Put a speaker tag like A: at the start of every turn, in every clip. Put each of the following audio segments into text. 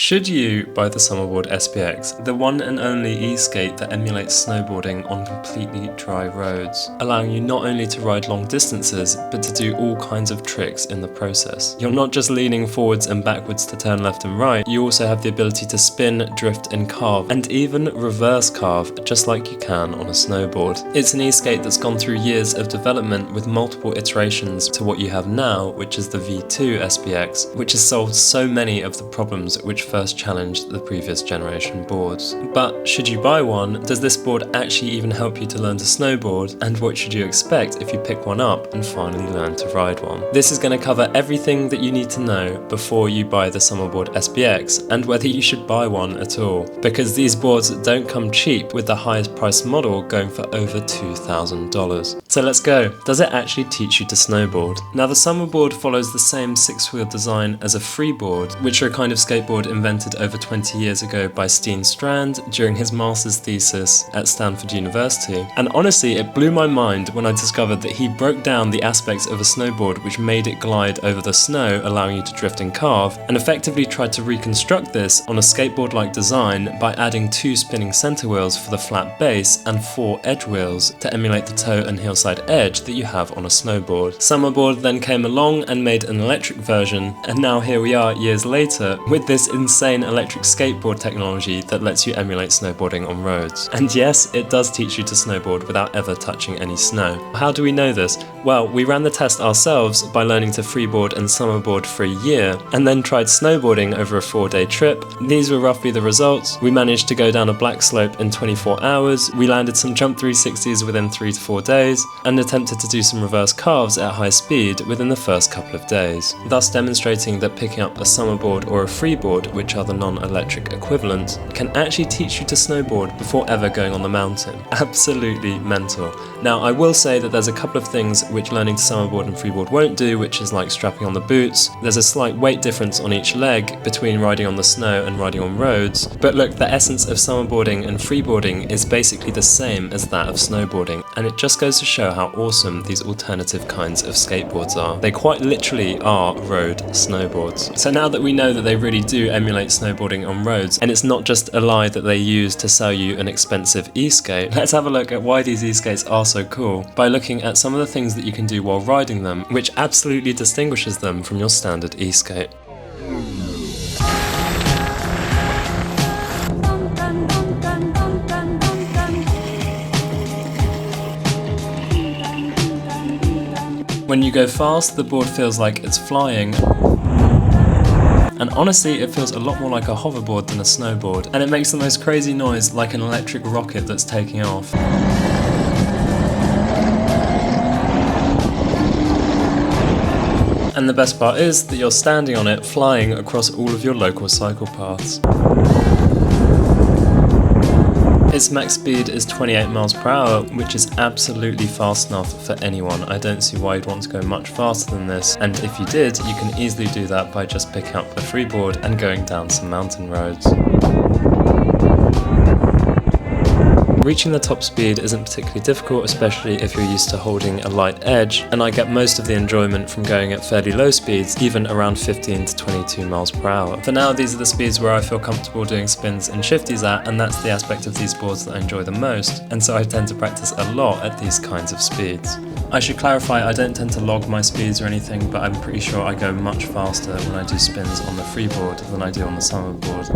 A: Should you buy the Summerboard SBX, the one and only e-skate that emulates snowboarding on completely dry roads, allowing you not only to ride long distances, but to do all kinds of tricks in the process. You're not just leaning forwards and backwards to turn left and right, you also have the ability to spin, drift and carve, and even reverse carve, just like you can on a snowboard. It's an e-skate that's gone through years of development with multiple iterations to what you have now, which is the V2 SBX, which has solved so many of the problems which first challenged the previous generation boards. But should you buy one, does this board actually even help you to learn to snowboard, and what should you expect if you pick one up and finally learn to ride one? This is going to cover everything that you need to know before you buy the Summerboard SBX, and whether you should buy one at all, because these boards don't come cheap, with the highest priced model going for over $2,000. So let's go. Does it actually teach you to snowboard? Now, the Summerboard follows the same six-wheel design as a Freeboard, which are a kind of skateboard invented over 20 years ago by Steen Strand during his master's thesis at Stanford University. And honestly, it blew my mind when I discovered that he broke down the aspects of a snowboard which made it glide over the snow, allowing you to drift and carve, and effectively tried to reconstruct this on a skateboard-like design by adding 2 spinning center wheels for the flat base and 4 edge wheels to emulate the toe and hillside edge that you have on a snowboard. Summerboard then came along and made an electric version, and now here we are years later with this insane electric skateboard technology that lets you emulate snowboarding on roads. And yes, it does teach you to snowboard without ever touching any snow. How do we know this? Well, we ran the test ourselves by learning to freeboard and summerboard for a year, and then tried snowboarding over a 4-day trip. These were roughly the results. We managed to go down a black slope in 24 hours, we landed some jump 360s within 3 to 4 days, and attempted to do some reverse carves at high speed within the first couple of days, thus demonstrating that picking up a summerboard or a freeboard, which are the non-electric equivalents, can actually teach you to snowboard before ever going on the mountain. Absolutely mental. Now, I will say that there's a couple of things which learning to summerboard and freeboard won't do, which is like strapping on the boots. There's a slight weight difference on each leg between riding on the snow and riding on roads, but look, the essence of summerboarding and freeboarding is basically the same as that of snowboarding, and it just goes to show how awesome these alternative kinds of skateboards are. They quite literally are road snowboards. So now that we know that they really do emulate snowboarding on roads, and it's not just a lie that they use to sell you an expensive e-skate, let's have a look at why these e-skates are so cool by looking at some of the things that you can do while riding them, which absolutely distinguishes them from your standard e-skate. When you go fast, the board feels like it's flying. And honestly, it feels a lot more like a hoverboard than a snowboard, and it makes the most crazy noise like an electric rocket that's taking off. And the best part is that you're standing on it, flying across all of your local cycle paths. Its max speed is 28 miles per hour, which is absolutely fast enough for anyone. I don't see why you'd want to go much faster than this, and if you did, you can easily do that by just picking up a freeboard and going down some mountain roads. Reaching the top speed isn't particularly difficult, especially if you're used to holding a light edge, and I get most of the enjoyment from going at fairly low speeds, even around 15 to 22 miles per hour. For now, these are the speeds where I feel comfortable doing spins and shifties at, and that's the aspect of these boards that I enjoy the most, and so I tend to practice a lot at these kinds of speeds. I should clarify, I don't tend to log my speeds or anything, but I'm pretty sure I go much faster when I do spins on the freeboard than I do on the summerboard.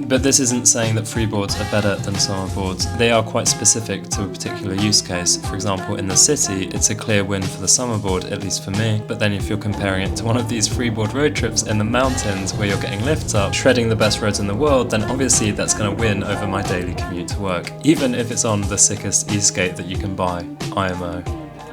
A: But this isn't saying that freeboards are better than summerboards. They are quite specific to a particular use case. For example, in the city, it's a clear win for the summerboard, at least for me. But then if you're comparing it to one of these freeboard road trips in the mountains where you're getting lifts up, shredding the best roads in the world, then obviously that's going to win over my daily commute to work, even if it's on the sickest e-skate that you can buy, IMO.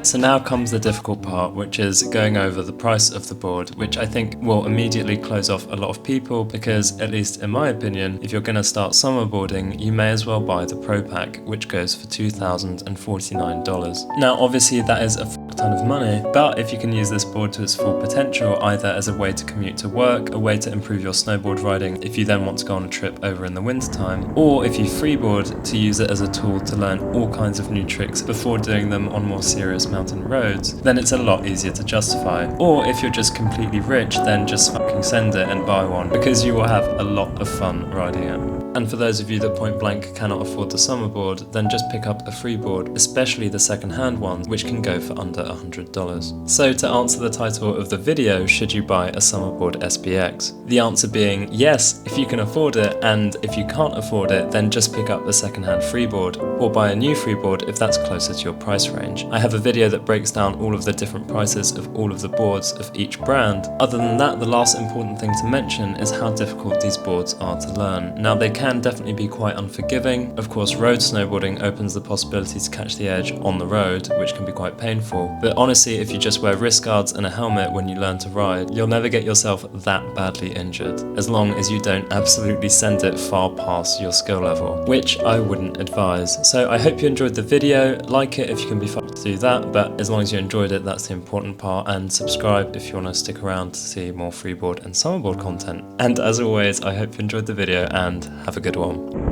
A: So now comes the difficult part, which is going over the price of the board, which I think will immediately close off a lot of people because, at least in my opinion, if you're going to start summerboarding, you may as well buy the Pro Pack, which goes for $2,049. Now obviously that is a ton of money, but if you can use this board to its full potential, either as a way to commute to work, a way to improve your snowboard riding if you then want to go on a trip over in the wintertime, or if you freeboard, to use it as a tool to learn all kinds of new tricks before doing them on more serious mountain roads, then it's a lot easier to justify. Or if you're just completely rich, then just fucking send it and buy one, because you will have a lot of fun riding it. And for those of you that point blank cannot afford the Summerboard, then just pick up a Freeboard, especially the second-hand ones, which can go for under $100. So to answer the title of the video, should you buy a Summerboard SBX? The answer being yes, if you can afford it, and if you can't afford it, then just pick up the second-hand Freeboard, or buy a new Freeboard if that's closer to your price range. I have a video that breaks down all of the different prices of all of the boards of each brand. Other than that, the last important thing to mention is how difficult these boards are to learn. Now, they can definitely be quite unforgiving. Of course, road snowboarding opens the possibility to catch the edge on the road, which can be quite painful. But honestly, if you just wear wrist guards and a helmet when you learn to ride, you'll never get yourself that badly injured, as long as you don't absolutely send it far past your skill level, which I wouldn't advise. So I hope you enjoyed the video. Like it if you can be fucked to do that, but as long as you enjoyed it, that's the important part, and subscribe if you want to stick around to see more freeboard and summerboard content. And as always, I hope you enjoyed the video and have a good one.